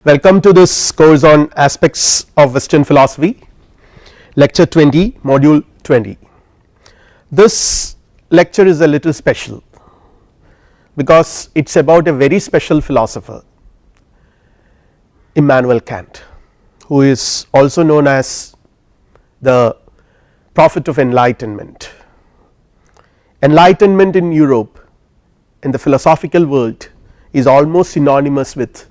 Welcome to this course on aspects of Western philosophy, lecture 20, module 20. This lecture is a little special because it is about a very special philosopher, Immanuel Kant, who is also known as the prophet of enlightenment. Enlightenment in Europe, in the philosophical world, is almost synonymous with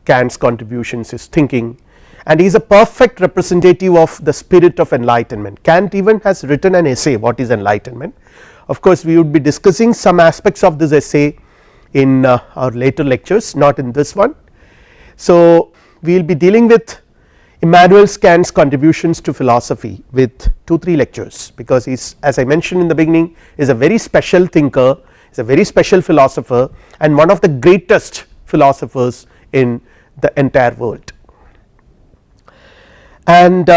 Kant's contributions, his thinking, and he is a perfect representative of the spirit of enlightenment. Kant even has written an essay, what is enlightenment. Of course, we would be discussing some aspects of this essay in our later lectures, not in this one. So, we will be dealing with Immanuel Kant's contributions to philosophy with 2-3 lectures, because he is, as I mentioned in the beginning, is a very special thinker, is a very special philosopher and one of the greatest philosophers in the entire world. And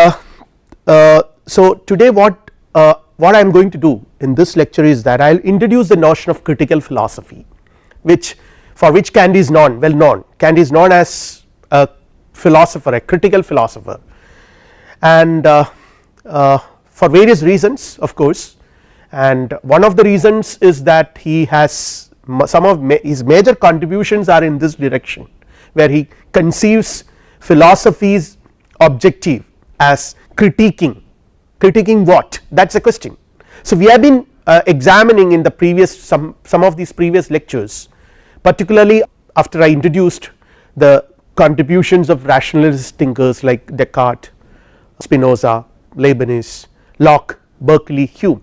so today what I am going to do in this lecture is that I will introduce the notion of critical philosophy, which for which Kant is well known. Kant is known as a philosopher, a critical philosopher, and for various reasons, of course, and one of the reasons is that he has some of his major contributions are in this direction, where he conceives philosophy's objective as critiquing what, that is a question. So, we have been examining in the previous some of these previous lectures, particularly after I introduced the contributions of rationalist thinkers like Descartes, Spinoza, Leibniz, Locke, Berkeley, Hume.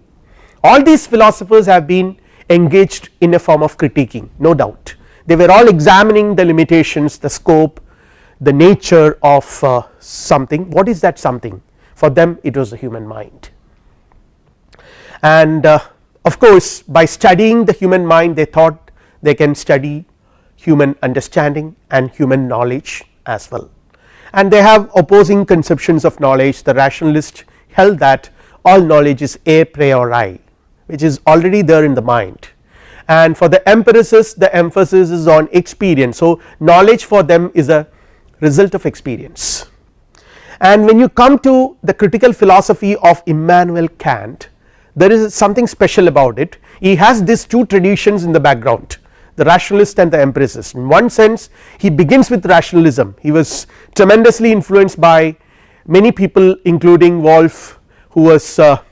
All these philosophers have been engaged in a form of critiquing, no doubt. They were all examining the limitations, the scope, the nature of something. What is that something? For them it was the human mind, and of course by studying the human mind they thought they can study human understanding and human knowledge as well, and they have opposing conceptions of knowledge. The rationalist held that all knowledge is a priori, which is already there in the mind, and for the empiricists the emphasis is on experience. So, knowledge for them is a result of experience. And when you come to the critical philosophy of Immanuel Kant, there is something special about it. He has these two traditions in the background, the rationalist and the empiricist. In one sense he begins with rationalism. He was tremendously influenced by many people, including Wolff, who was a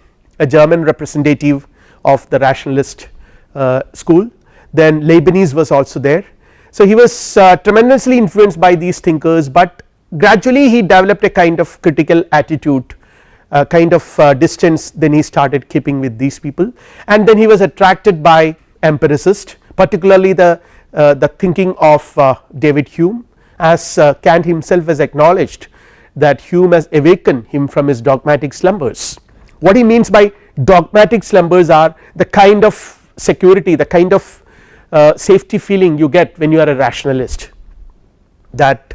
German representative of the rationalist school. Then Leibniz was also there. So, he was tremendously influenced by these thinkers, but gradually he developed a kind of critical attitude, kind of distance. Then he started keeping with these people, and then he was attracted by empiricists, particularly the thinking of David Hume, as Kant himself has acknowledged that Hume has awakened him from his dogmatic slumbers. What he means by dogmatic slumbers are the kind of security, the kind of safety feeling you get when you are a rationalist, that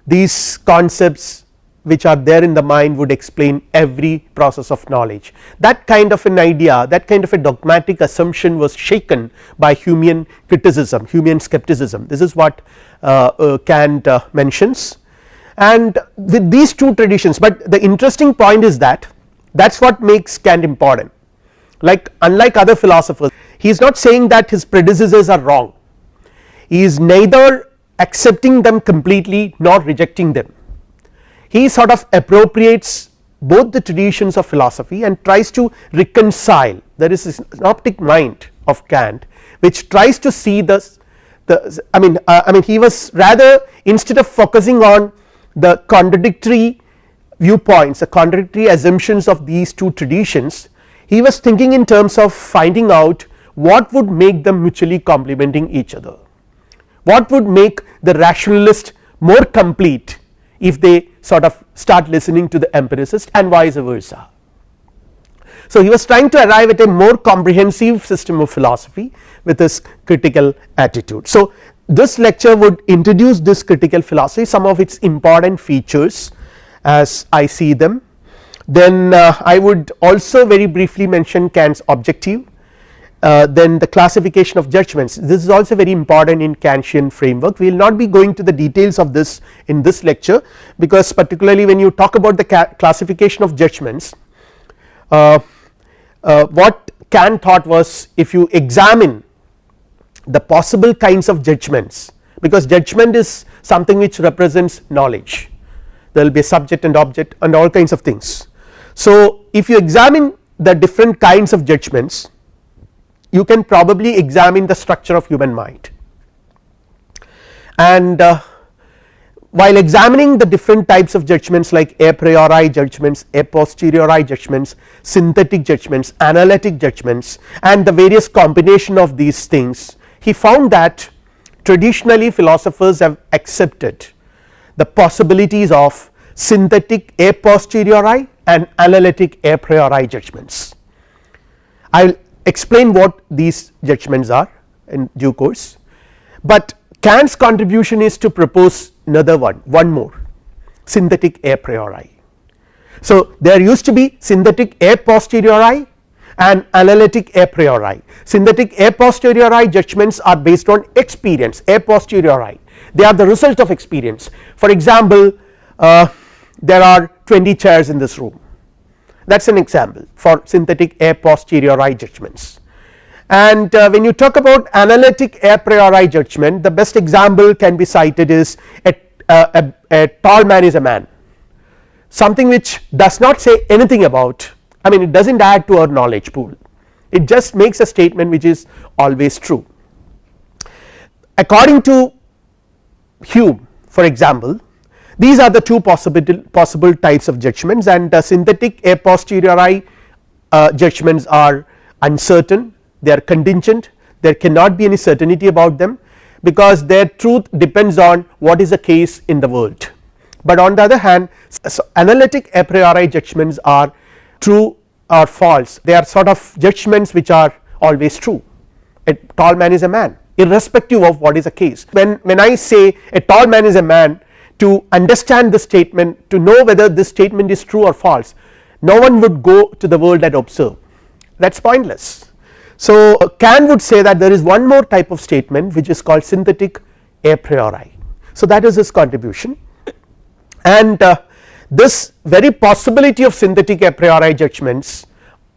these concepts which are there in the mind would explain every process of knowledge. That kind of an idea, that kind of a dogmatic assumption was shaken by Humean criticism, Humean skepticism. This is what Kant mentions, and with these two traditions. But the interesting point is that is what makes Kant important. Like, unlike other philosophers, he is not saying that his predecessors are wrong. He is neither accepting them completely nor rejecting them. He sort of appropriates both the traditions of philosophy and tries to reconcile. There is this synoptic mind of Kant which tries to see I mean he was rather, instead of focusing on the contradictory viewpoints, the contradictory assumptions of these two traditions, he was thinking in terms of finding out what would make them mutually complementing each other, what would make the rationalist more complete if they sort of start listening to the empiricist, and vice versa. So, he was trying to arrive at a more comprehensive system of philosophy with his critical attitude. So, this lecture would introduce this critical philosophy, some of its important features as I see them. Then I would also very briefly mention Kant's objective, then the classification of judgments. This is also very important in Kantian framework. We will not be going to the details of this in this lecture, because particularly when you talk about the classification of judgments, what Kant thought was, if you examine the possible kinds of judgments, because judgment is something which represents knowledge, there will be a subject and object and all kinds of things. So if you examine the different kinds of judgments, you can probably examine the structure of human mind, and while examining the different types of judgments like a priori judgments, a posteriori judgments, synthetic judgments, analytic judgments, and the various combination of these things, he found that traditionally philosophers have accepted the possibilities of synthetic a posteriori and analytic a priori judgments. I will explain what these judgments are in due course, but Kant's contribution is to propose another one more, synthetic a priori. So there used to be synthetic a posteriori and analytic a priori. Synthetic a posteriori judgments are based on experience, a posteriori, they are the result of experience. For example, there are 20 chairs in this room, that is an example for synthetic a posteriori judgments. And when you talk about analytic a priori judgment, the best example can be cited is a tall man is a man, something which does not say anything about, I mean, it does not add to our knowledge pool, it just makes a statement which is always true. According to Hume, for example, these are the two possible types of judgments, and synthetic a posteriori judgments are uncertain, they are contingent, there cannot be any certainty about them, because their truth depends on what is the case in the world. But on the other hand, so analytic a priori judgments are true or false, they are sort of judgments which are always true. A tall man is a man irrespective of what is the case. When I say a tall man is a man, to understand the statement, to know whether this statement is true or false, no one would go to the world and observe, that is pointless. So Kant would say that there is one more type of statement which is called synthetic a priori. So that is his contribution, and this very possibility of synthetic a priori judgments,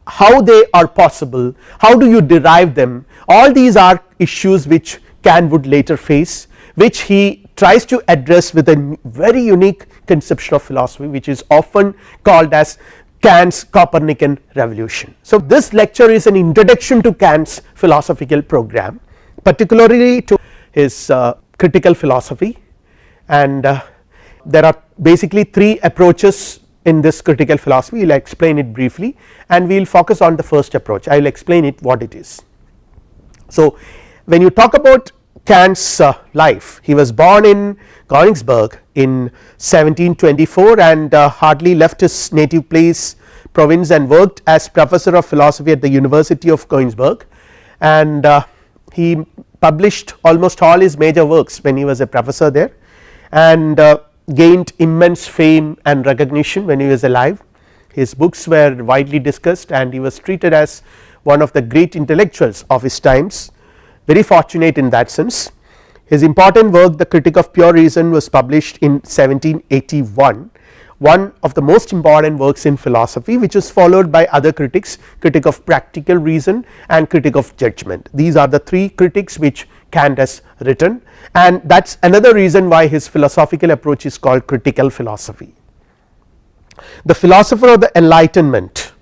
how they are possible, how do you derive them, all these are issues which Kant would later face, which he tries to address with a very unique conception of philosophy, which is often called as Kant's Copernican revolution. So this lecture is an introduction to Kant's philosophical program, particularly to his critical philosophy, and there are basically three approaches in this critical philosophy. We will explain it briefly, and we will focus on the first approach. I will explain it what it is. So when you talk about Kant's life, he was born in Königsberg in 1724 and hardly left his native place province, and worked as professor of philosophy at the University of Königsberg, and he published almost all his major works when he was a professor there, and gained immense fame and recognition when he was alive. His books were widely discussed and he was treated as one of the great intellectuals of his times, very fortunate in that sense. His important work, The Critique of Pure Reason, was published in 1781, one of the most important works in philosophy, which is followed by other critiques, Critique of Practical Reason and Critique of Judgment. These are the three critiques which Kant has written, and that is another reason why his philosophical approach is called critical philosophy. The philosopher of the Enlightenment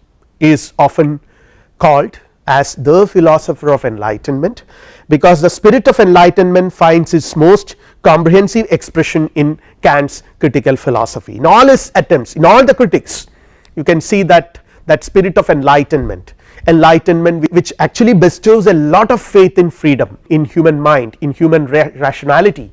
is often called as the philosopher of enlightenment, because the spirit of enlightenment finds its most comprehensive expression in Kant's critical philosophy. In all his attempts, in all the critics, you can see that spirit of enlightenment which actually bestows a lot of faith in freedom, in human mind, in human rationality,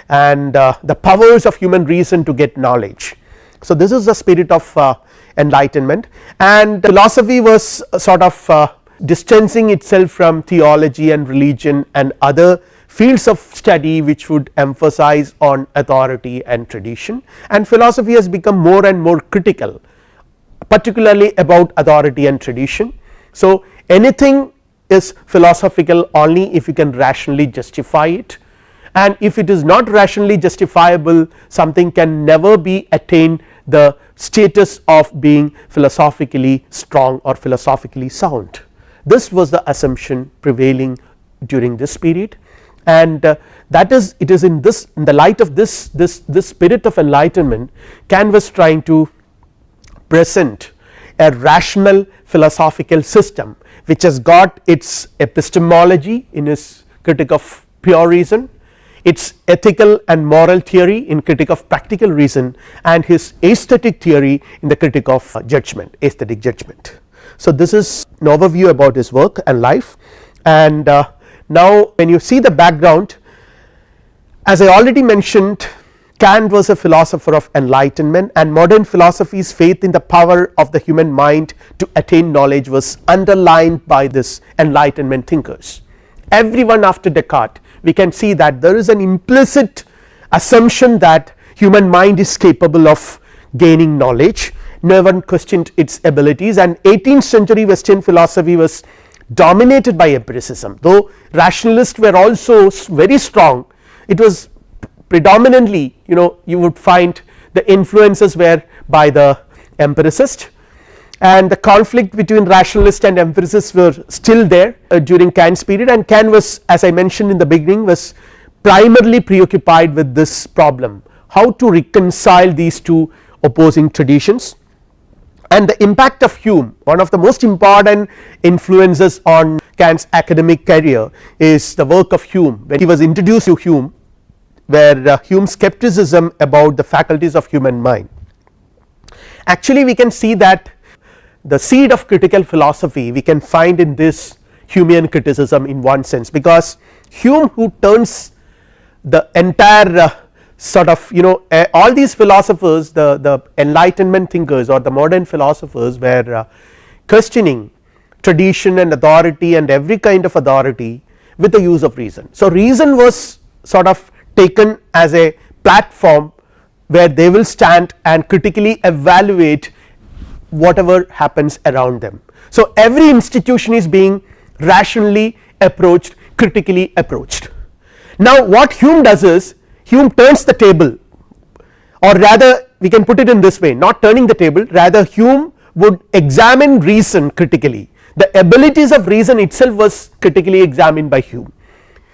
and the powers of human reason to get knowledge. So this is the spirit of enlightenment, and philosophy was sort of distancing itself from theology and religion and other fields of study which would emphasize on authority and tradition, and philosophy has become more and more critical, particularly about authority and tradition. So anything is philosophical only if you can rationally justify it, and if it is not rationally justifiable, something can never be attained the status of being philosophically strong or philosophically sound. This was the assumption prevailing during this period, and that is, it is in this, in the light of this spirit of enlightenment, Kant was trying to present a rational philosophical system which has got its epistemology in his critique of pure reason, its ethical and moral theory in critique of practical reason, and his aesthetic theory in the critique of judgment, aesthetic judgment. So this is an overview about his work and life, and now when you see the background, as I already mentioned, Kant was a philosopher of enlightenment, and modern philosophy's faith in the power of the human mind to attain knowledge was underlined by this enlightenment thinkers. Everyone after Descartes, we can see that there is an implicit assumption that human mind is capable of gaining knowledge. No one questioned its abilities, and 18th century Western philosophy was dominated by empiricism. Though rationalists were also very strong, it was predominantly, you would find the influences were by the empiricist, and the conflict between rationalists and empiricists were still there during Kant's period, and Kant was, as I mentioned in the beginning, was primarily preoccupied with this problem, how to reconcile these two opposing traditions. And the impact of Hume, one of the most important influences on Kant's academic career, is the work of Hume. When he was introduced to Hume, where Hume's skepticism about the faculties of human mind, actually we can see that the seed of critical philosophy we can find in this Humean criticism in one sense, because Hume, who turns the entire sort of all these philosophers, the enlightenment thinkers or the modern philosophers, were questioning tradition and authority and every kind of authority with the use of reason. So reason was sort of taken as a platform where they will stand and critically evaluate whatever happens around them. So every institution is being rationally approached, critically approached. Now what Hume does is, Hume turns the table, or rather we can put it in this way, not turning the table, rather Hume would examine reason critically. The abilities of reason itself was critically examined by Hume.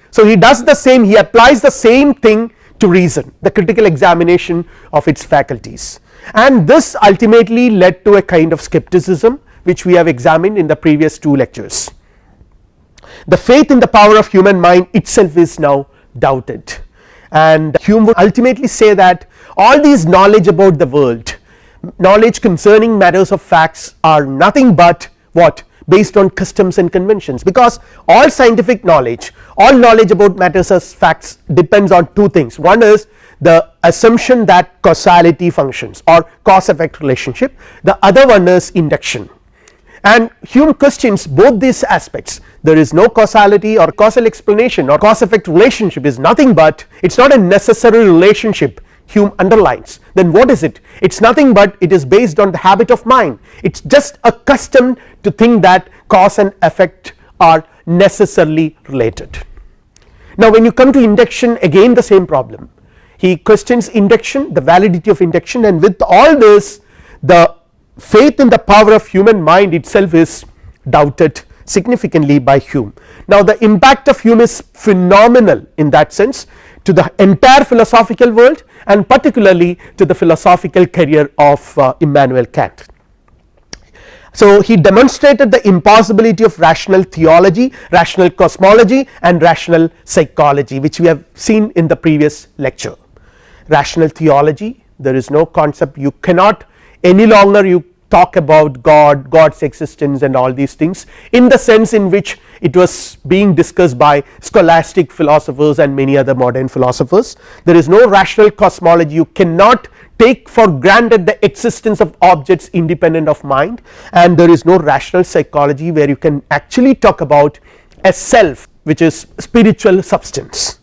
So he does the same, he applies the same thing to reason, the critical examination of its faculties, and this ultimately led to a kind of skepticism which we have examined in the previous two lectures. The faith in the power of human mind itself is now doubted, and Hume would ultimately say that all these knowledge about the world, knowledge concerning matters of facts, are nothing but what? Based on customs and conventions, because all scientific knowledge, all knowledge about matters as facts depends on two things. One is the assumption that causality functions or cause effect relationship, the other one is induction, and Hume questions both these aspects. There is no causality or causal explanation, or cause effect relationship is nothing but, it is not a necessary relationship, Hume underlines. Then what is it? It is nothing but it is based on the habit of mind, it is just a custom to think that cause and effect are necessarily related. Now when you come to induction, again the same problem, he questions induction, the validity of induction, and with all this the faith in the power of human mind itself is doubted significantly by Hume. Now the impact of Hume is phenomenal in that sense to the entire philosophical world, and particularly to the philosophical career of Immanuel Kant. So he demonstrated the impossibility of rational theology, rational cosmology, and rational psychology, which we have seen in the previous lecture. Rational theology, there is no concept, you cannot any longer you talk about God, God's existence and all these things in the sense in which it was being discussed by scholastic philosophers and many other modern philosophers. There is no rational cosmology, you cannot take for granted the existence of objects independent of mind, and there is no rational psychology where you can actually talk about a self which is spiritual substance,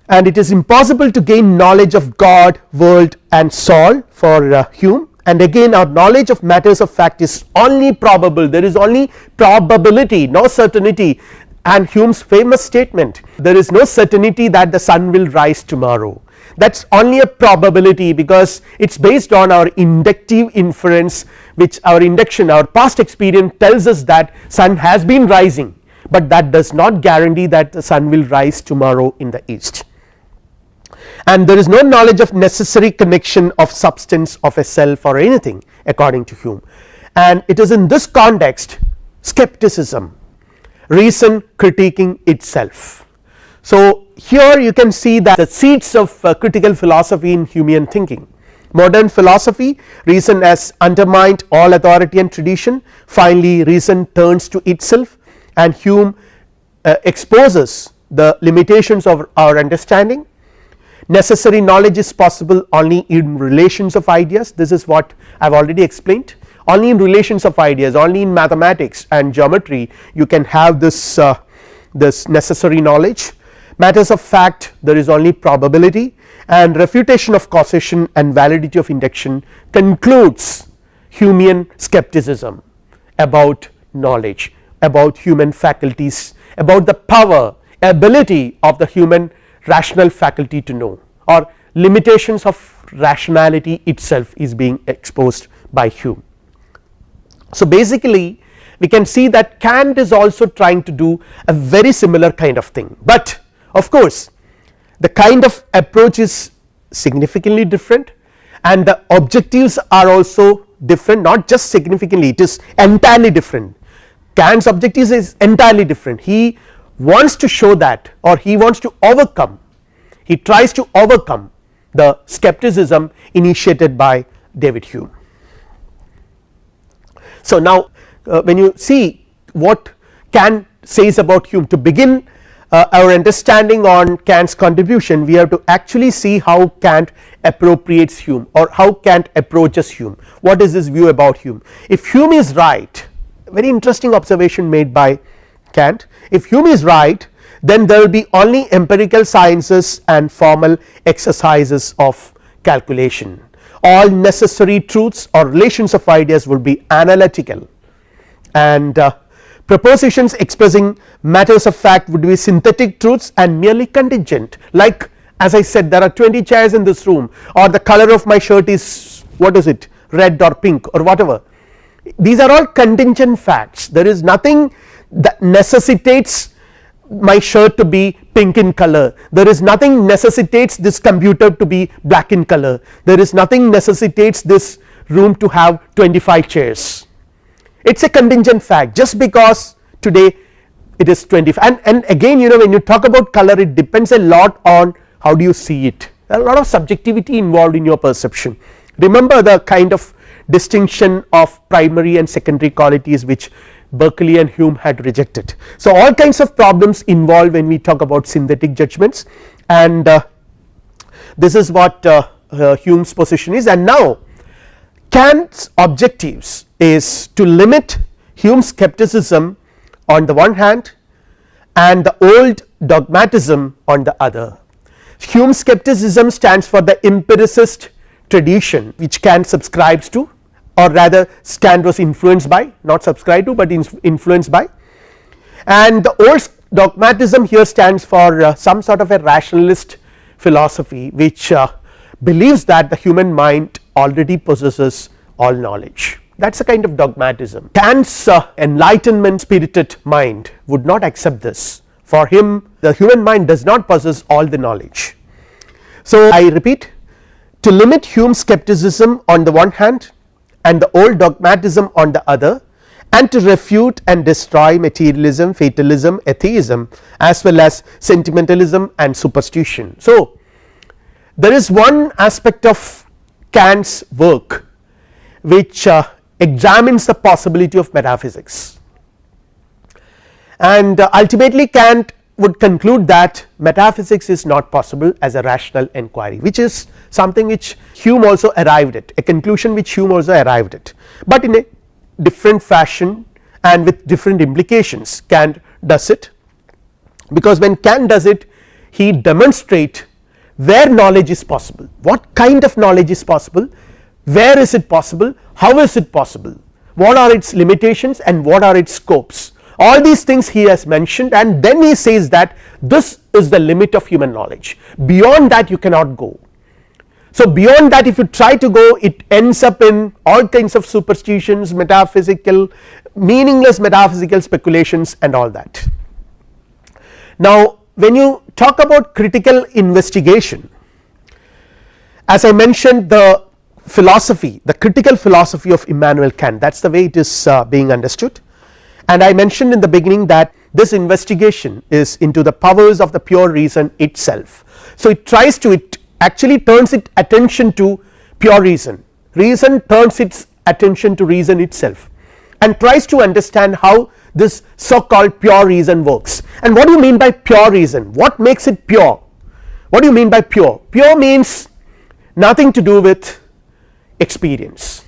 and it is impossible to gain knowledge of God, world and soul for Hume, and again our knowledge of matters of fact is only probable, there is only probability, no certainty. And Hume's famous statement, there is no certainty that the sun will rise tomorrow, that is only a probability, because it is based on our inductive inference, which our induction, our past experience tells us that sun has been rising, but that does not guarantee that the sun will rise tomorrow in the east. And there is no knowledge of necessary connection of substance of a self or anything according to Hume, and it is in this context skepticism, reason critiquing itself. So here you can see that the seeds of critical philosophy in Humean thinking. Modern philosophy, reason has undermined all authority and tradition, finally reason turns to itself, and Hume exposes the limitations of our understanding. Necessary knowledge is possible only in relations of ideas, this is what I have already explained, only in relations of ideas, only in mathematics and geometry you can have this necessary knowledge. Matters of fact, there is only probability, and refutation of causation and validity of induction concludes Humean skepticism about knowledge, about human faculties, about the power, ability of the human rational faculty to know, or limitations of rationality itself is being exposed by Hume. So basically we can see that Kant is also trying to do a very similar kind of thing, but of course the kind of approach is significantly different and the objectives are also different, not just significantly, it is entirely different. Kant's objectives is entirely different, he wants to show that, or he wants to overcome, he tries to overcome the skepticism initiated by David Hume. So now when you see what Kant says about Hume, to begin our understanding on Kant's contribution, we have to actually see how Kant appropriates Hume, or how Kant approaches Hume, what is his view about Hume. If Hume is right, very interesting observation made by Kant, if Hume is right, then there will be only empirical sciences and formal exercises of calculation, all necessary truths or relations of ideas will be analytical, and propositions expressing matters of fact would be synthetic truths and merely contingent, like as I said there are 20 chairs in this room, or the color of my shirt is what is it, red or pink or whatever, these are all contingent facts, there is nothing that necessitates my shirt to be pink in color, there is nothing necessitates this computer to be black in color, there is nothing necessitates this room to have 25 chairs, it is a contingent fact just because today it is 25. And again, you know, when you talk about color, it depends a lot on how do you see it, a lot of subjectivity involved in your perception. Remember the kind of distinction of primary and secondary qualities which Berkeley and Hume had rejected. So all kinds of problems involved when we talk about synthetic judgments, and this is what Hume's position is. And now Kant's objectives is to limit Hume's skepticism on the one hand and the old dogmatism on the other. Hume's skepticism stands for the empiricist tradition which Kant subscribes to, or rather Kant was influenced by, not subscribed to but influenced by, and the old dogmatism here stands for some sort of a rationalist philosophy which believes that the human mind already possesses all knowledge, that is a kind of dogmatism. Kant's enlightenment spirited mind would not accept this, for him the human mind does not possess all the knowledge. So I repeat, to limit Hume's skepticism on the one hand and the old dogmatism on the other, and to refute and destroy materialism, fatalism, atheism as well as sentimentalism and superstition. So there is one aspect of Kant's work which examines the possibility of metaphysics, and ultimately Kant would conclude that metaphysics is not possible as a rational enquiry, which is something which Hume also arrived at, a conclusion which Hume also arrived at, but in a different fashion and with different implications. Kant does it, because when Kant does it, he demonstrates where knowledge is possible, what kind of knowledge is possible, where is it possible, how is it possible, what are its limitations and what are its scopes, all these things he has mentioned, and then he says that this is the limit of human knowledge, beyond that you cannot go. So beyond that if you try to go, it ends up in all kinds of superstitions, metaphysical, meaningless metaphysical speculations and all that. Now when you talk about critical investigation, as I mentioned, the philosophy, the critical philosophy of Immanuel Kant, that is the way it is being understood, and I mentioned in the beginning that this investigation is into the powers of the pure reason itself. So it tries to, it actually turns its attention to pure reason, reason turns its attention to reason itself and tries to understand how this so called pure reason works. And what do you mean by pure reason, what makes it pure, what do you mean by pure? Pure means nothing to do with experience,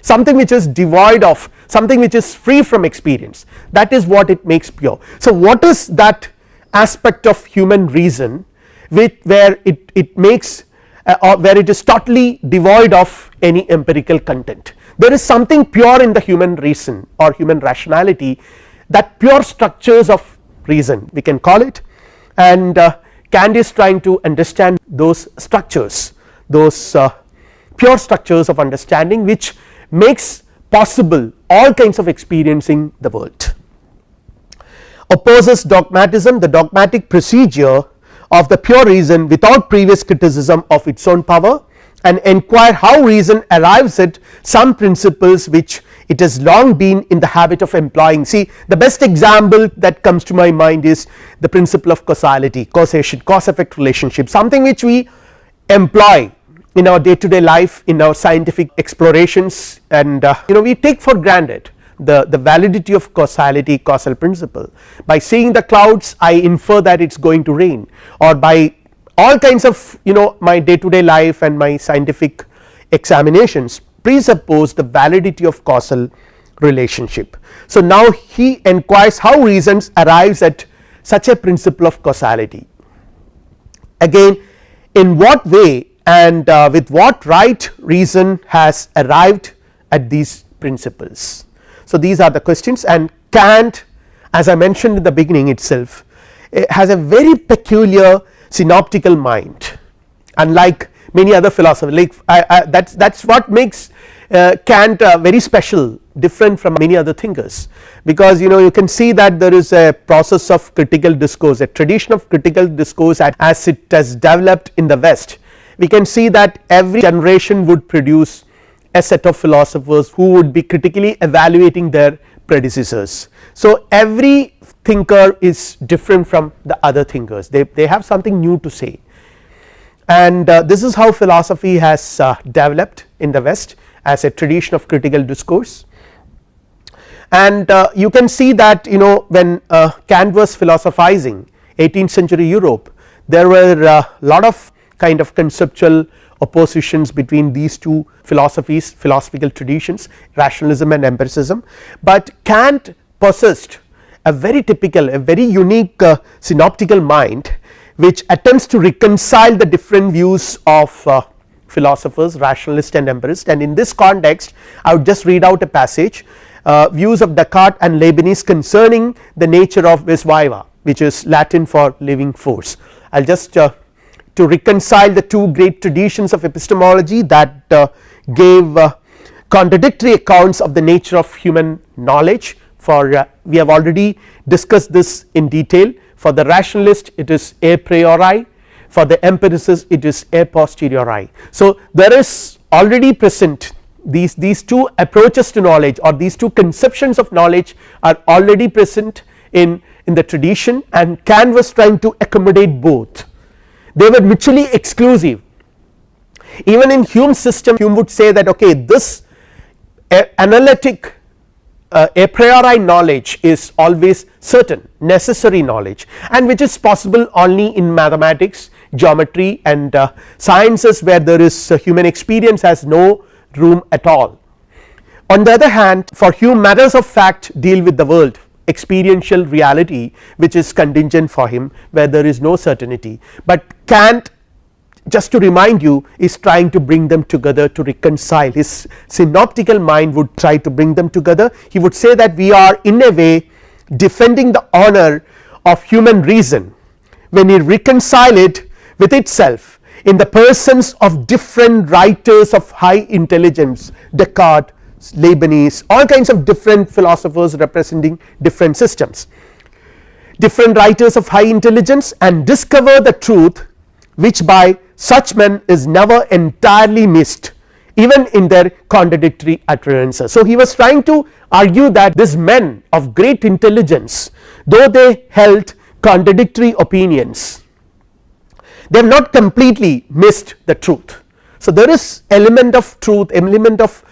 something which is devoid of, something which is free from experience, that is what it makes pure. So what is that aspect of human reason where it makes or where it is totally devoid of any empirical content? There is something pure in the human reason or human rationality, that pure structures of reason we can call it, and Kant is trying to understand those structures, those pure structures of understanding which makes possible all kinds of experiencing the world. Opposes dogmatism, the dogmatic procedure of the pure reason without previous criticism of its own power, and inquire how reason arrives at some principles which it has long been in the habit of employing. See, the best example that comes to my mind is the principle of causality, causation, cause effect relationship, something which we employ in our day to day life, in our scientific explorations, and we take for granted the validity of causality, causal principle. By seeing the clouds I infer that it is going to rain, or by all kinds of my day to day life and my scientific examinations presuppose the validity of causal relationship. So now he enquires how reasons arrives at such a principle of causality, again in what way and with what right reason has arrived at these principles. So these are the questions, and Kant, as I mentioned in the beginning itself, has a very peculiar synoptical mind, unlike many other philosophers. Like that is what makes Kant very special, different from many other thinkers, because you can see that there is a process of critical discourse, a tradition of critical discourse as it has developed in the West. We can see that every generation would produce a set of philosophers who would be critically evaluating their predecessors. So every thinker is different from the other thinkers, they have something new to say, and this is how philosophy has developed in the West as a tradition of critical discourse. And you can see that when Kant was philosophizing 18th century Europe, there were a lot of kind of conceptual oppositions between these two philosophies, philosophical traditions, rationalism and empiricism, but Kant possessed a very typical, a very unique synoptical mind which attempts to reconcile the different views of philosophers, rationalist and empirist. And in this context I would just read out a passage, views of Descartes and Leibniz concerning the nature of vis viva, which is Latin for living force. I will just to reconcile the two great traditions of epistemology that gave contradictory accounts of the nature of human knowledge. For we have already discussed this in detail. For the rationalist it is a priori, for the empiricist it is a posteriori. So there is already present these two approaches to knowledge, or these two conceptions of knowledge are already present in the tradition, and Kant was trying to accommodate both. They were mutually exclusive. Even in Hume's system, Hume would say that okay, this analytic a priori knowledge is always certain, necessary knowledge, and which is possible only in mathematics, geometry and sciences where there is human experience has no room at all. On the other hand, for Hume, matters of fact deal with the world, experiential reality which is contingent for him, where there is no certainty. But Kant just to remind you, is trying to bring them together, to reconcile. His synoptical mind would try to bring them together. He would say that we are in a way defending the honor of human reason when we reconcile it with itself in the persons of different writers of high intelligence, Descartes, Leibniz, all kinds of different philosophers representing different systems, different writers of high intelligence, and discover the truth which by such men is never entirely missed, even in their contradictory utterances. So he was trying to argue that these men of great intelligence, though they held contradictory opinions, they have not completely missed the truth. So there is element of truth, element of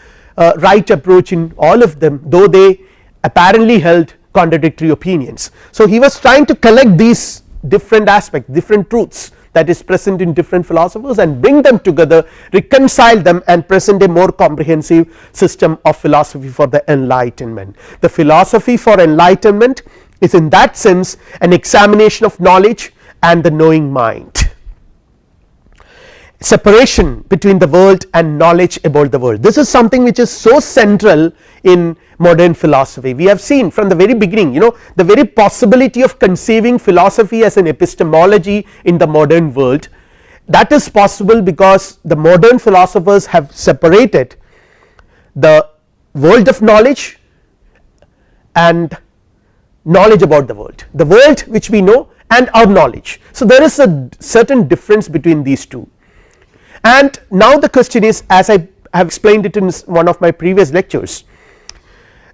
right approach in all of them, though they apparently held contradictory opinions. So he was trying to collect these different aspects, different truths that is present in different philosophers, and bring them together, reconcile them, and present a more comprehensive system of philosophy for the enlightenment. The philosophy for enlightenment is in that sense an examination of knowledge and the knowing mind, separation between the world and knowledge about the world. This is something which is so central in modern philosophy. We have seen from the very beginning, the very possibility of conceiving philosophy as an epistemology in the modern world, that is possible because the modern philosophers have separated the world of knowledge and knowledge about the world which we know and our knowledge. So there is a certain difference between these two. And now the question is, as I have explained it in one of my previous lectures,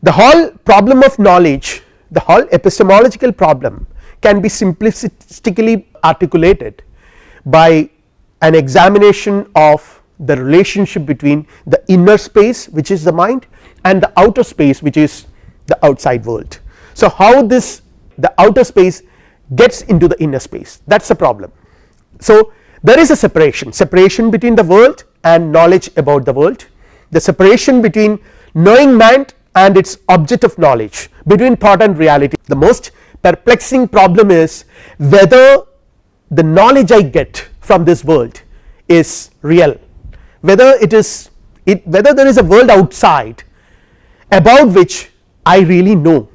the whole problem of knowledge, the whole epistemological problem, can be simplistically articulated by an examination of the relationship between the inner space, which is the mind, and the outer space, which is the outside world. So how the outer space gets into the inner space, that is the problem. So there is a separation between the world and knowledge about the world, the separation between knowing mind and its object of knowledge, between thought and reality. The most perplexing problem is whether the knowledge I get from this world is real, whether there is a world outside about which I really know,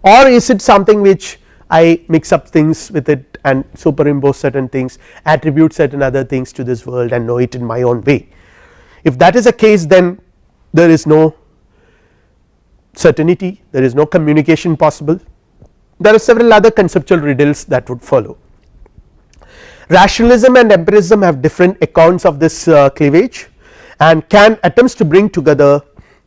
or is it something which I mix up things with it and superimpose certain things, attribute certain other things to this world and know it in my own way. If that is the case, then there is no certainty, there is no communication possible. There are several other conceptual riddles that would follow. Rationalism and empiricism have different accounts of this cleavage, and Kant attempts to bring together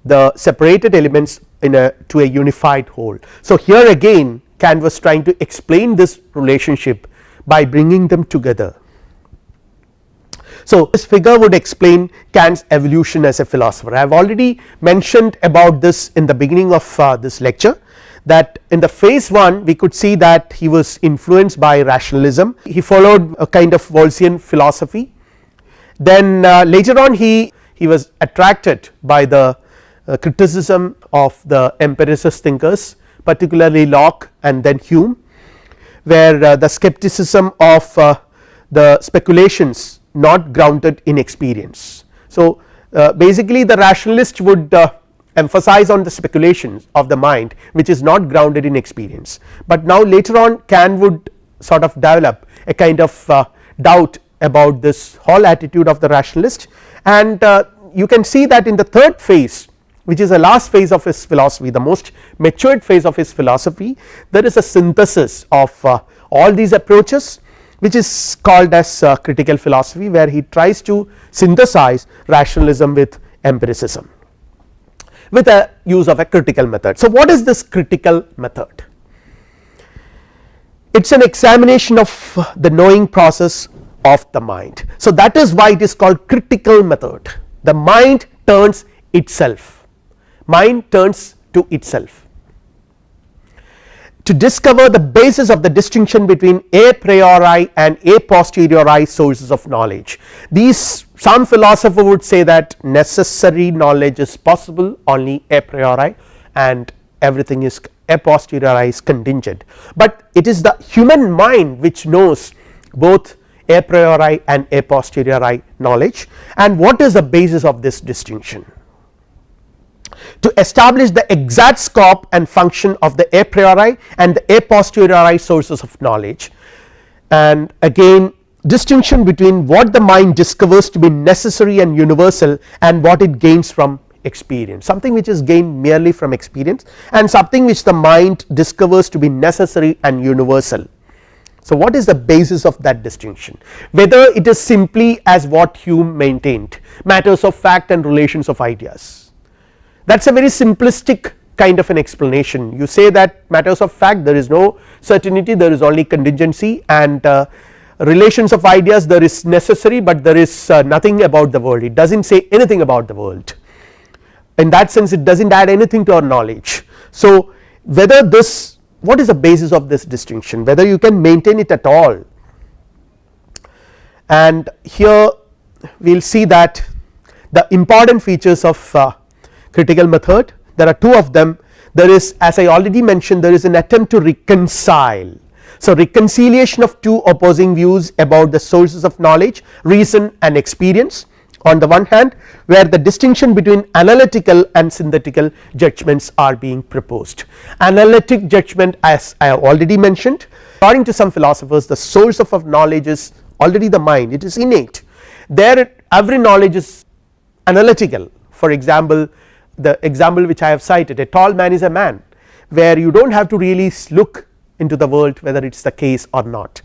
the separated elements to a unified whole. So here again Kant was trying to explain this relationship by bringing them together. So this figure would explain Kant's evolution as a philosopher. I have already mentioned about this in the beginning of this lecture, that in the phase 1 we could see that he was influenced by rationalism. He followed a kind of Walesian philosophy. Then later on he was attracted by the criticism of the empiricist thinkers, particularly Locke and then Hume, where the skepticism of the speculations not grounded in experience. So basically the rationalist would emphasize on the speculations of the mind which is not grounded in experience, but now later on Kant would sort of develop a kind of doubt about this whole attitude of the rationalist, and you can see that in the third phase, which is the last phase of his philosophy, the most matured phase of his philosophy, there is a synthesis of all these approaches, which is called as critical philosophy, where he tries to synthesize rationalism with empiricism with a use of a critical method. So what is this critical method? It is an examination of the knowing process of the mind. So that is why it is called critical method. The mind turns itself, mind turns to itself to discover the basis of the distinction between a priori and a posteriori sources of knowledge. These, some philosopher would say that necessary knowledge is possible only a priori and everything is a posteriori is contingent, but it is the human mind which knows both a priori and a posteriori knowledge, and what is the basis of this distinction? To establish the exact scope and function of the a priori and the a posteriori sources of knowledge, and again distinction between what the mind discovers to be necessary and universal and what it gains from experience, something which is gained merely from experience and something which the mind discovers to be necessary and universal. So what is the basis of that distinction? Whether it is simply as what Hume maintained, matters of fact and relations of ideas. That is a very simplistic kind of an explanation. You say that matters of fact there is no certainty, there is only contingency, and relations of ideas there is necessary, but there is nothing about the world, it does not say anything about the world. In that sense it does not add anything to our knowledge. So whether this, what is the basis of this distinction, whether you can maintain it at all, and here we will see that the important features of critical method, there are two of them. There is, as I already mentioned, there is an attempt to reconcile. So reconciliation of two opposing views about the sources of knowledge, reason and experience on the one hand, where the distinction between analytical and synthetical judgments are being proposed. Analytic judgment, as I have already mentioned, according to some philosophers the source of knowledge is already the mind, it is innate. There every knowledge is analytical. For example, the example which I have cited, a tall man is a man, where you do not have to really look into the world whether it is the case or not,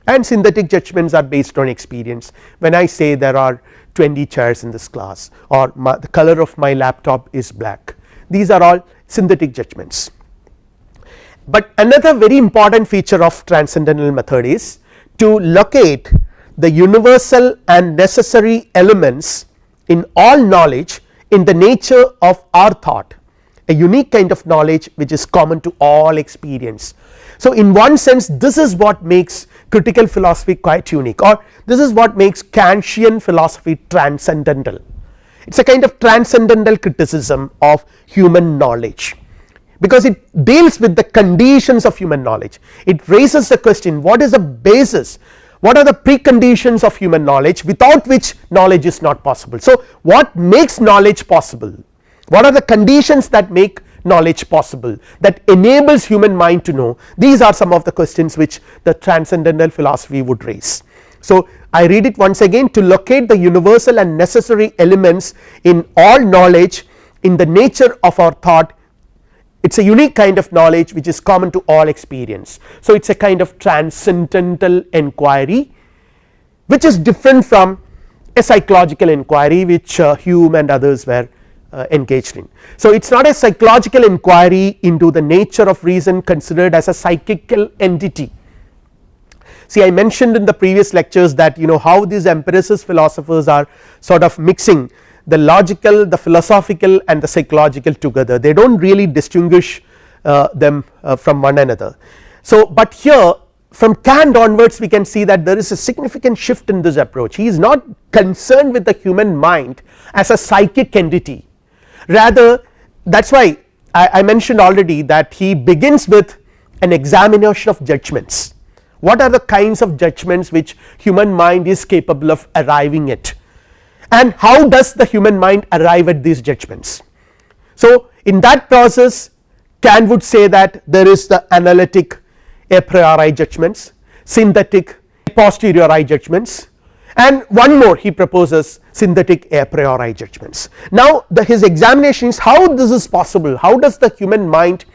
and synthetic judgments are based on experience. When I say there are 20 chairs in this class, or the color of my laptop is black, these are all synthetic judgments. But another very important feature of transcendental method is to locate the universal and necessary elements in all knowledge in the nature of our thought, a unique kind of knowledge which is common to all experience. So in one sense this is what makes critical philosophy quite unique, or this is what makes Kantian philosophy transcendental. It is a kind of transcendental criticism of human knowledge, because it deals with the conditions of human knowledge. It raises the question, what is the basis, what are the preconditions of human knowledge without which knowledge is not possible. So what makes knowledge possible, what are the conditions that make knowledge possible, that enables human mind to know? These are some of the questions which the transcendental philosophy would raise. So I read it once again: to locate the universal and necessary elements in all knowledge in the nature of our thought, it is a unique kind of knowledge which is common to all experience. So it is a kind of transcendental inquiry which is different from a psychological inquiry which Hume and others were engaged in. So it is not a psychological inquiry into the nature of reason considered as a psychical entity. See, I mentioned in the previous lectures that how these empiricist philosophers are sort of mixing the logical, the philosophical and the psychological together. They do not really distinguish them from one another. So but here from Kant onwards we can see that there is a significant shift in this approach. He is not concerned with the human mind as a psychic entity, rather that is why I mentioned already that he begins with an examination of judgments. What are the kinds of judgments which human mind is capable of arriving at, and how does the human mind arrive at these judgments? So in that process Kant would say that there is the analytic a priori judgments, synthetic a posteriori judgments, and one more he proposes, synthetic a priori judgments. Now his examination is how this is possible, how does the human mind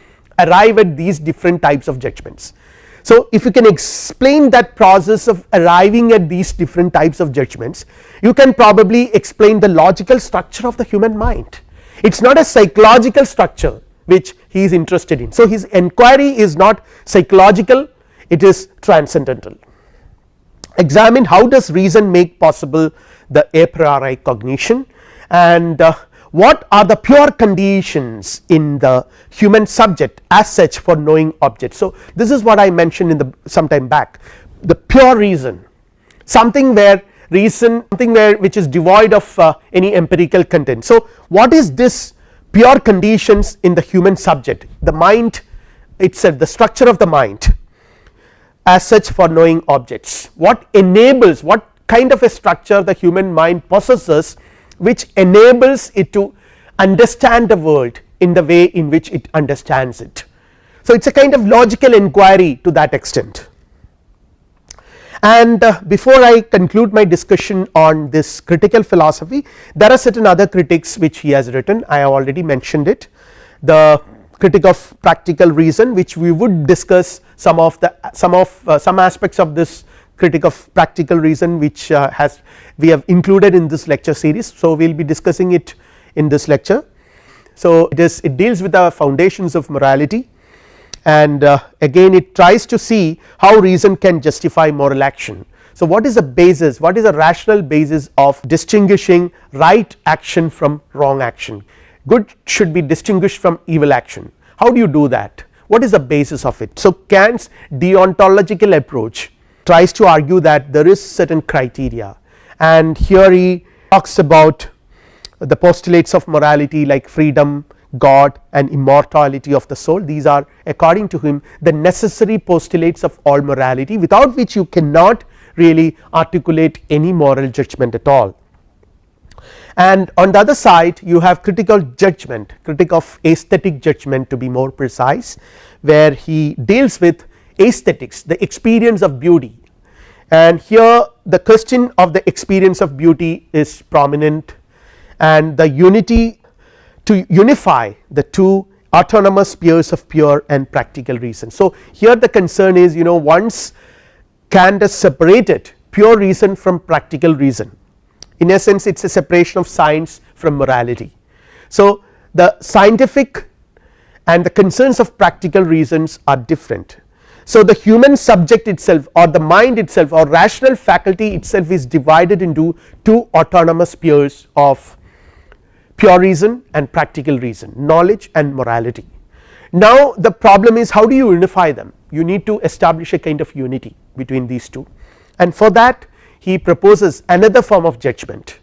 arrive at these different types of judgments. So if you can explain that process of arriving at these different types of judgments, you can probably explain the logical structure of the human mind. It is not a psychological structure which he is interested in. So his inquiry is not psychological, it is transcendental. Examine how does reason make possible the a priori cognition, and what are the pure conditions in the human subject as such for knowing objects. So this is what I mentioned in the some time back, the pure reason, something where reason, something where which is devoid of any empirical content. So what is this pure conditions in the human subject, the mind itself, the structure of the mind, as such for knowing objects, what enables, what kind of a structure the human mind possesses which enables it to understand the world in the way in which it understands it. So, it is a kind of logical inquiry to that extent. And before I conclude my discussion on this critical philosophy, there are certain other critiques which he has written. I have already mentioned it, the critique of practical reason, which we would discuss some aspects of this critique of practical reason, which we have included in this lecture series. So, we will be discussing it in this lecture. So, it deals with the foundations of morality, and again it tries to see how reason can justify moral action. So, what is the basis, what is the rational basis of distinguishing right action from wrong action? Good should be distinguished from evil action. How do you do that? What is the basis of it? So, Kant's deontological approach tries to argue that there is certain criteria, and here he talks about the postulates of morality like freedom, God and immortality of the soul. These are according to him the necessary postulates of all morality, without which you cannot really articulate any moral judgment at all. And on the other side you have critical judgment, critique of aesthetic judgment to be more precise, where he deals with aesthetics, the experience of beauty, and here the question of the experience of beauty is prominent, and the unity to unify the two autonomous spheres of pure and practical reason. So, here the concern is, once Kant has separated pure reason from practical reason, in essence it is a separation of science from morality. So, the scientific and the concerns of practical reasons are different. So, the human subject itself, or the mind itself, or rational faculty itself is divided into two autonomous spheres of pure reason and practical reason, knowledge and morality. Now, the problem is, how do you unify them? You need to establish a kind of unity between these two, and for that he proposes another form of judgment.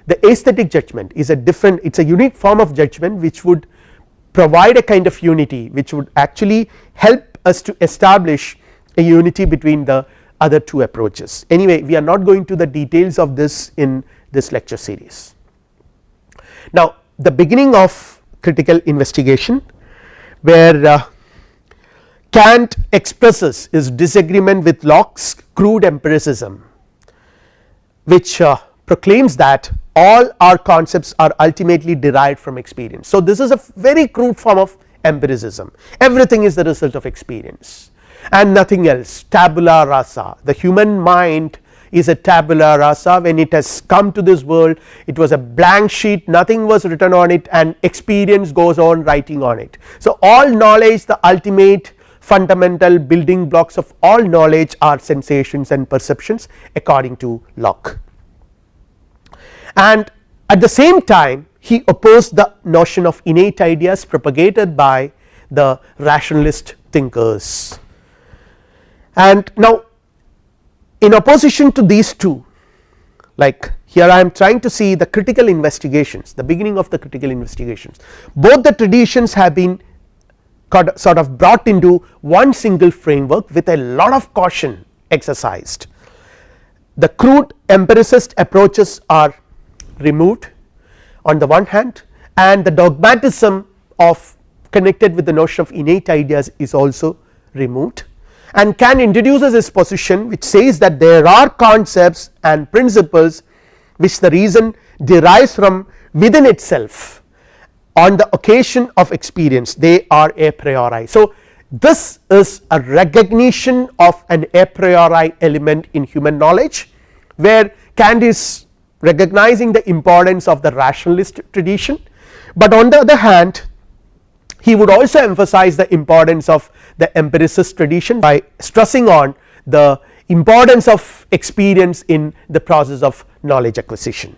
The aesthetic judgment is a different, it is a unique form of judgment which would provide a kind of unity, which would actually help us to establish a unity between the other two approaches. Anyway, we are not going to the details of this in this lecture series. Now, the beginning of critical investigation, where Kant expresses his disagreement with Locke's crude empiricism, which proclaims that all our concepts are ultimately derived from experience. So, this is a very crude form of empiricism, everything is the result of experience and nothing else, tabula rasa. The human mind is a tabula rasa. When it has come to this world, it was a blank sheet, nothing was written on it, and experience goes on writing on it. So, all knowledge, the ultimate fundamental building blocks of all knowledge are sensations and perceptions according to Locke. And at the same time he opposed the notion of innate ideas propagated by the rationalist thinkers. And now, in opposition to these two, like here I am trying to see the critical investigations, the beginning of the critical investigations, both the traditions have been sort of brought into one single framework with a lot of caution exercised. The crude empiricist approaches are removed on the one hand, and the dogmatism of connected with the notion of innate ideas is also removed, and Kant introduces his position which says that there are concepts and principles which the reason derives from within itself on the occasion of experience, they are a priori. So, this is a recognition of an a priori element in human knowledge, where Kant is recognizing the importance of the rationalist tradition, but on the other hand he would also emphasize the importance of the empiricist tradition by stressing on the importance of experience in the process of knowledge acquisition.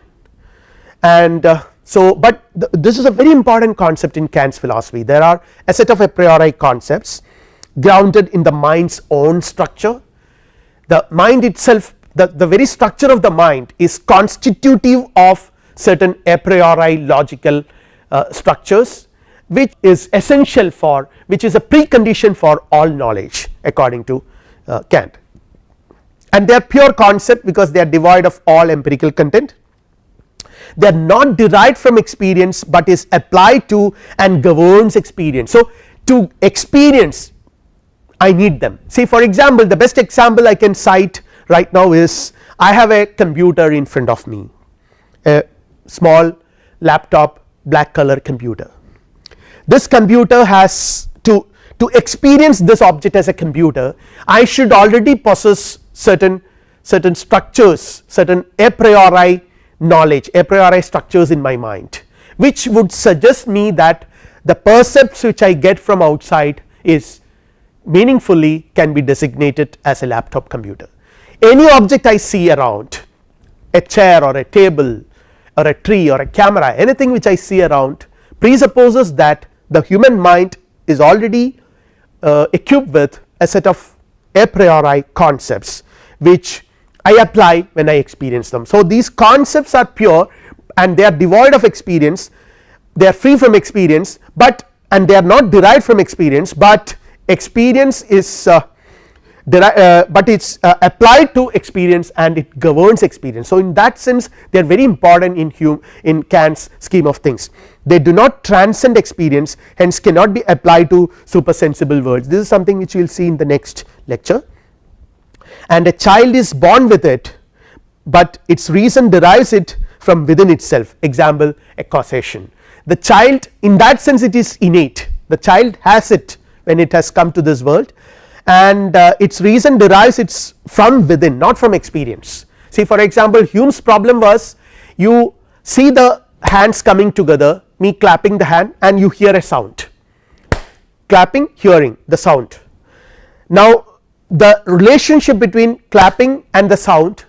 And so, but this is a very important concept in Kant's philosophy. There are a set of a priori concepts grounded in the mind's own structure. The mind itself, the very structure of the mind is constitutive of certain a priori logical structures, which is essential for, which is a precondition for all knowledge according to Kant, and they are pure concept because they are devoid of all empirical content. They are not derived from experience, but is applied to and governs experience. So, to experience I need them. See, for example, the best example I can cite right now is I have a computer in front of me, a small laptop black color computer. This computer has to experience this object as a computer, I should already possess certain structures, certain a priori knowledge, a priori structures in my mind, which would suggest me that the percepts which I get from outside is meaningfully can be designated as a laptop computer. Any object I see around, a chair or a table or a tree or a camera, anything which I see around presupposes that the human mind is already equipped with a set of a priori concepts which I apply when I experience them. So, these concepts are pure and they are devoid of experience, they are free from experience, but and they are not derived from experience, but experience is but it is applied to experience and it governs experience. So, in that sense they are very important in Kant's scheme of things. They do not transcend experience, hence cannot be applied to supersensible worlds. This is something which we will see in the next lecture. And a child is born with it, but its reason derives it from within itself. Example, a causation. The child, in that sense it is innate, the child has it when it has come to this world, and its reason derives it from within, not from experience. See, for example, Hume's problem was you see the hands coming together, me clapping the hand, and you hear a sound, clapping, hearing the sound. Now, the relationship between clapping and the sound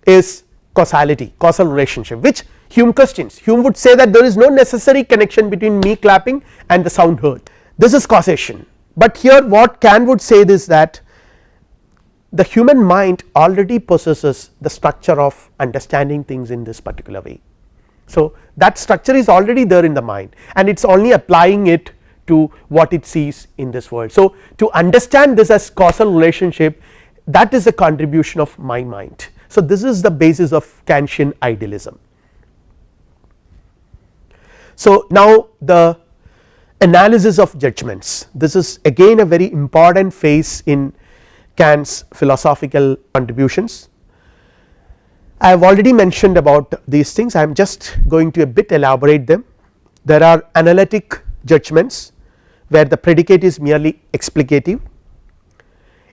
is causality, causal relationship, which Hume questions. Hume would say that there is no necessary connection between me clapping and the sound heard, this is causation. But here what Kant would say is that the human mind already possesses the structure of understanding things in this particular way. So, that structure is already there in the mind and it is only applying it to what it sees in this world. So, to understand this as causal relationship, that is a contribution of my mind. So, this is the basis of Kantian idealism. So, now the analysis of judgments, this is again a very important phase in Kant's philosophical contributions. I have already mentioned about these things, I am just going to a bit elaborate them. There are analytic judgments where the predicate is merely explicative,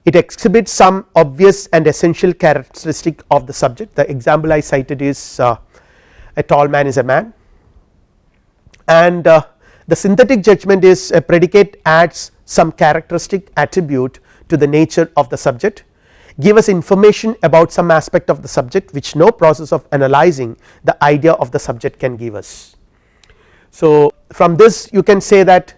it exhibits some obvious and essential characteristic of the subject. The example I cited is a tall man is a man, and the synthetic judgment is a predicate adds some characteristic attribute to the nature of the subject, give us information about some aspect of the subject which no process of analyzing the idea of the subject can give us. So, from this you can say that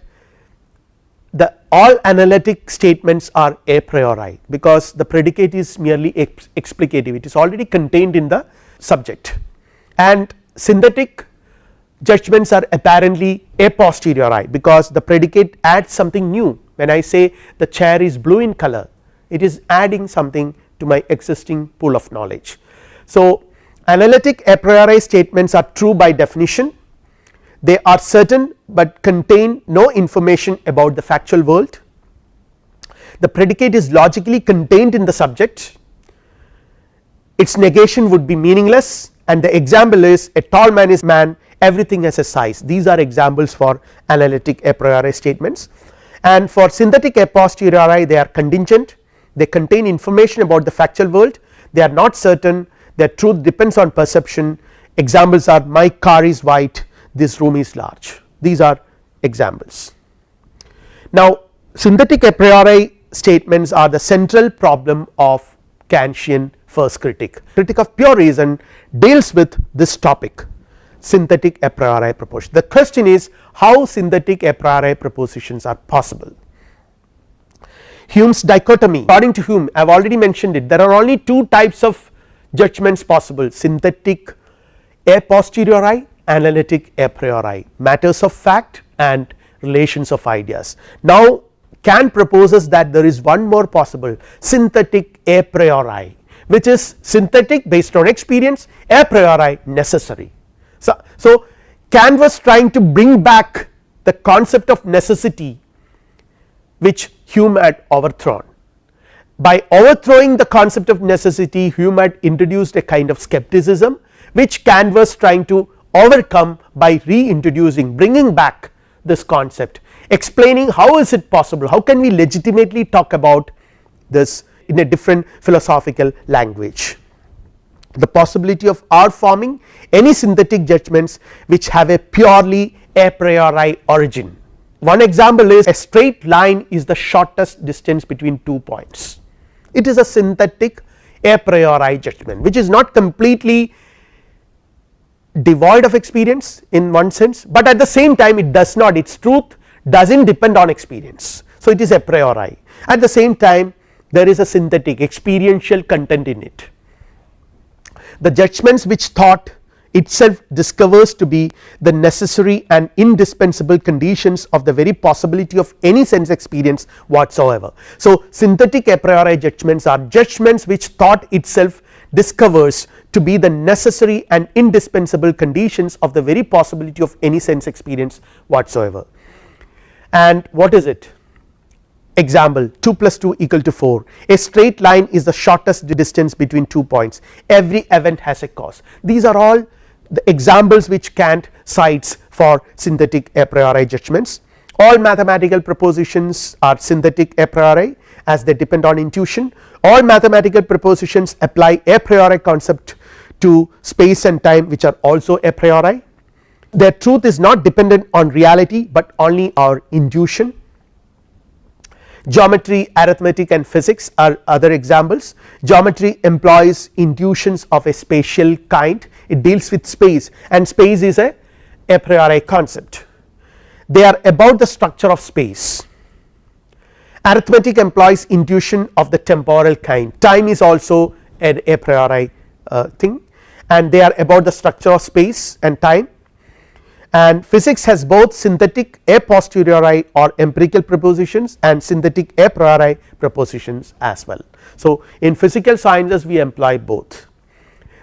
the all analytic statements are a priori, because the predicate is merely explicative, it is already contained in the subject, and synthetic judgments are apparently a posteriori, because the predicate adds something new. When I say the chair is blue in color, it is adding something to my existing pool of knowledge. So, analytic a priori statements are true by definition, they are certain but contain no information about the factual world, the predicate is logically contained in the subject, its negation would be meaningless, and the example is a tall man is man, everything has a size. These are examples for analytic a priori statements, and for synthetic a posteriori they are contingent, they contain information about the factual world, they are not certain, their truth depends on perception. Examples are my car is white, this room is large, these are examples. Now, synthetic a priori statements are the central problem of Kantian first critic. Critic of pure reason deals with this topic, synthetic a priori proposition. The question is how synthetic a priori propositions are possible. Hume's dichotomy, according to Hume, I have already mentioned it, there are only two types of judgments possible, synthetic a posteriori, analytic a priori, matters of fact and relations of ideas. Now, Kant proposes that there is one more possible, synthetic a priori, which is synthetic based on experience, a priori necessary. So Kant was trying to bring back the concept of necessity which Hume had overthrown. By overthrowing the concept of necessity, Hume had introduced a kind of skepticism which Kant was trying to overcome by reintroducing, bringing back this concept, explaining how is it possible, how can we legitimately talk about this in a different philosophical language. The possibility of our forming any synthetic judgments which have a purely a priori origin. One example is a straight line is the shortest distance between 2 points. It is a synthetic a priori judgment which is not completely devoid of experience in one sense, but at the same time it does not, its truth does not depend on experience. So it is a priori, at the same time there is a synthetic experiential content in it. The judgments which thought itself discovers to be the necessary and indispensable conditions of the very possibility of any sense experience whatsoever. So synthetic a priori judgments are judgments which thought itself discovers to be the necessary and indispensable conditions of the very possibility of any sense experience whatsoever. And what is it? Example, 2 plus 2 equal to 4, a straight line is the shortest distance between 2 points, every event has a cause. These are all the examples which Kant cites for synthetic a priori judgments. All mathematical propositions are synthetic a priori as they depend on intuition. All mathematical propositions apply a priori concept to space and time which are also a priori. Their truth is not dependent on reality but only our intuition. Geometry, arithmetic and physics are other examples. Geometry employs intuitions of a spatial kind, it deals with space and space is a priori concept. They are about the structure of space. Arithmetic employs intuition of the temporal kind, time is also an a priori thing, and they are about the structure of space and time. And physics has both synthetic a posteriori or empirical propositions and synthetic a priori propositions as well. So in physical sciences we employ both.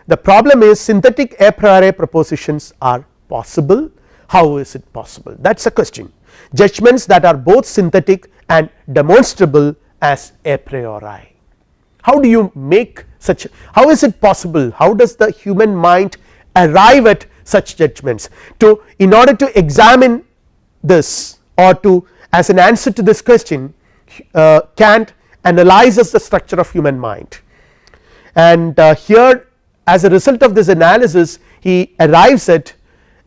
The problem is synthetic a priori propositions are possible. How is it possible? That is a question. Judgments that are both synthetic and demonstrable as a priori. How do you make such, how is it possible, how does the human mind arrive at such judgments? To in order to examine this or to as an answer to this question, Kant analyzes the structure of human mind, and here as a result of this analysis he arrives at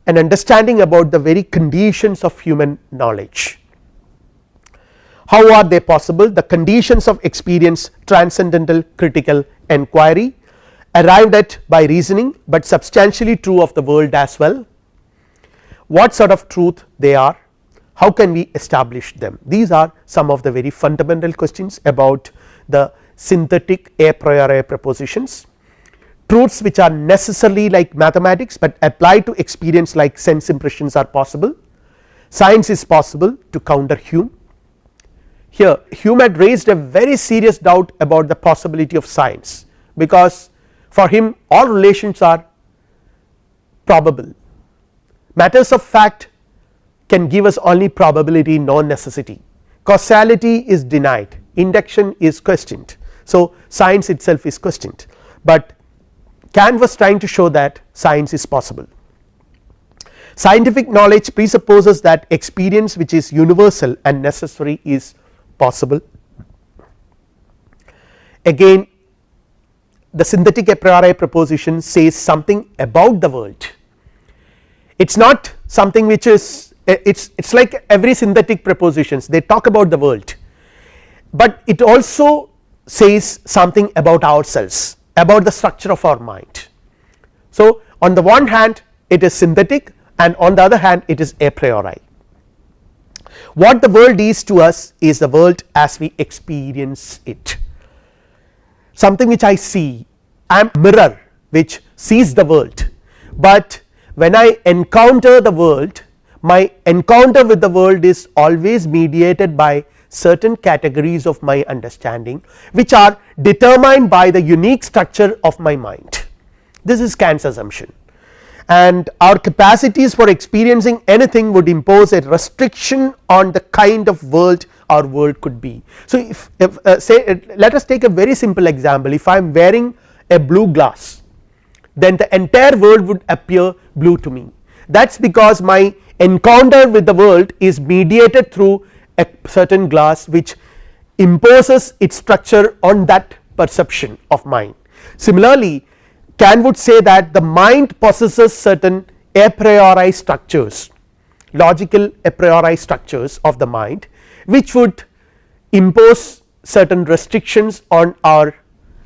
an understanding about the very conditions of human knowledge. How are they possible? The conditions of experience, transcendental critical enquiry, arrived at by reasoning but substantially true of the world as well. What sort of truth they are, how can we establish them? These are some of the very fundamental questions about the synthetic a priori propositions. Truths which are necessarily like mathematics but apply to experience like sense impressions are possible. Science is possible to counter Hume. Here Hume had raised a very serious doubt about the possibility of science, because for him all relations are probable. Matters of fact can give us only probability, no necessity. Causality is denied, induction is questioned, so science itself is questioned, but Kant was trying to show that science is possible. Scientific knowledge presupposes that experience which is universal and necessary is possible. Again the synthetic a priori proposition says something about the world. It is not something which is it's like every synthetic propositions, they talk about the world, but it also says something about ourselves, about the structure of our mind. So on the one hand it is synthetic and on the other hand it is a priori. What the world is to us is the world as we experience it, something which I see. I am a mirror which sees the world, but when I encounter the world, my encounter with the world is always mediated by certain categories of my understanding which are determined by the unique structure of my mind. This is Kant's assumption, and our capacities for experiencing anything would impose a restriction on the kind of world our world could be. So, if say let us take a very simple example. If I am wearing a blue glass, then the entire world would appear blue to me. That is because my encounter with the world is mediated through a certain glass which imposes its structure on that perception of mine. Similarly, Kant would say that the mind possesses certain a priori structures, logical a priori structures of the mind, which would impose certain restrictions on our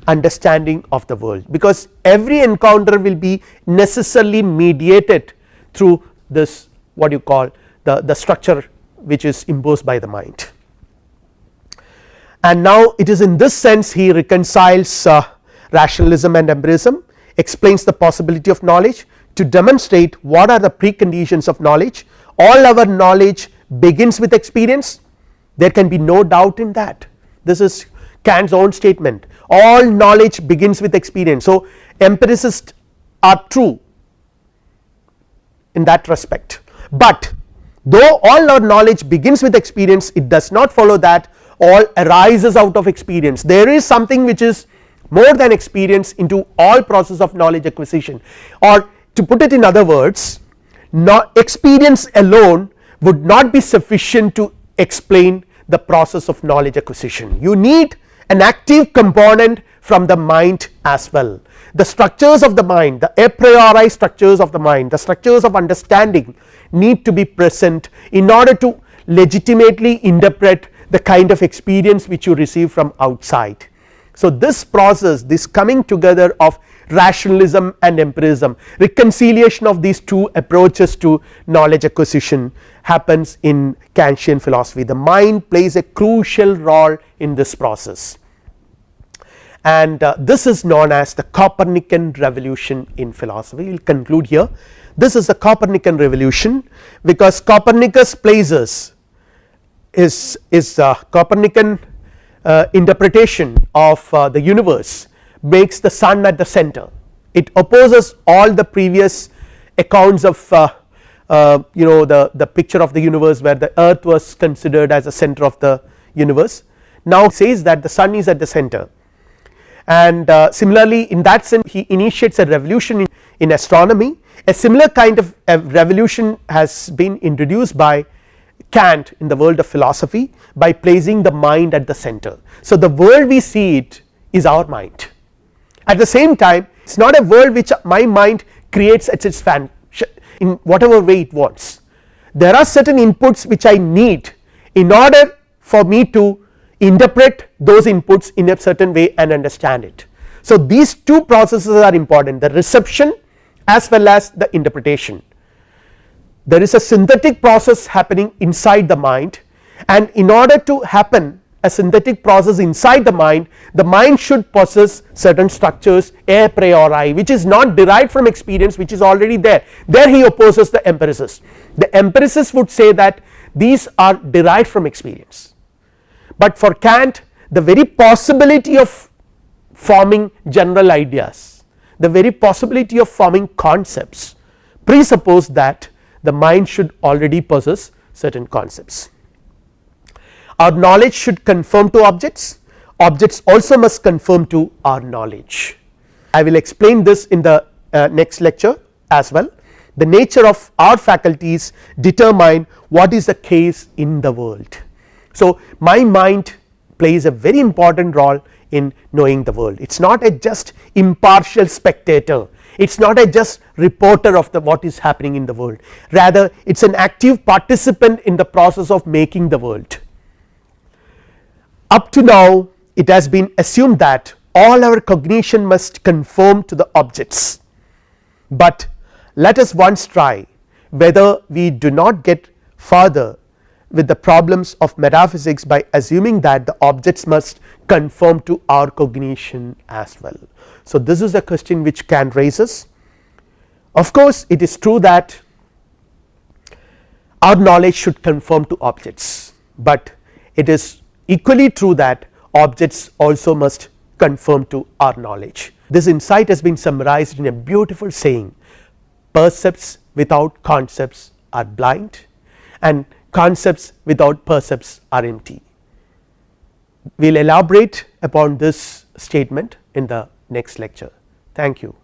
understanding of the world, because every encounter will be necessarily mediated through this what you call the structure which is imposed by the mind. And now it is in this sense he reconciles rationalism and empirism, explains the possibility of knowledge to demonstrate what are the preconditions of knowledge. All our knowledge begins with experience, there can be no doubt in that. This is Kant's own statement, all knowledge begins with experience. So, empiricists are true in that respect, but though all our knowledge begins with experience, it does not follow that all arises out of experience. There is something which is more than experience into all process of knowledge acquisition, or to put it in other words, experience alone would not be sufficient to explain the process of knowledge acquisition. You need an active component from the mind as well. The structures of the mind, the a priori structures of the mind, the structures of understanding need to be present in order to legitimately interpret the kind of experience which you receive from outside. So, this process, this coming together of rationalism and empiricism, reconciliation of these two approaches to knowledge acquisition happens in Kantian philosophy. The mind plays a crucial role in this process, and this is known as the Copernican revolution in philosophy. We will conclude here. This is the Copernican revolution, because Copernicus places his Copernican interpretation of the universe makes the sun at the center. It opposes all the previous accounts of the picture of the universe where the earth was considered as the center of the universe. Now says that the sun is at the center, and similarly in that sense he initiates a revolution in astronomy. A similar kind of revolution has been introduced by Kant in the world of philosophy by placing the mind at the center. So, the world we see it is our mind. At the same time, it is not a world which my mind creates at its fan in whatever way it wants. There are certain inputs which I need in order for me to interpret those inputs in a certain way and understand it. So, these two processes are important, the reception as well as the interpretation. There is a synthetic process happening inside the mind, and in order to happen a synthetic process inside the mind should possess certain structures a priori which is not derived from experience, which is already there. There he opposes the empiricist. The empiricist would say that these are derived from experience, but for Kant the very possibility of forming general ideas, the very possibility of forming concepts presuppose that the mind should already possess certain concepts. Our knowledge should conform to objects, objects also must conform to our knowledge. I will explain this in the next lecture as well. The nature of our faculties determine what is the case in the world. So, my mind plays a very important role in knowing the world. It is not a just impartial spectator, it is not a just reporter of what is happening in the world, rather it is an active participant in the process of making the world. Up to now it has been assumed that all our cognition must conform to the objects, but let us once try whether we do not get further with the problems of metaphysics by assuming that the objects must conform to our cognition as well. So, this is a question which Kant raises. Of course, it is true that our knowledge should conform to objects, but it is equally true that objects also must conform to our knowledge. This insight has been summarized in a beautiful saying, percepts without concepts are blind and concepts without percepts are empty. We will elaborate upon this statement in the next lecture. Thank you.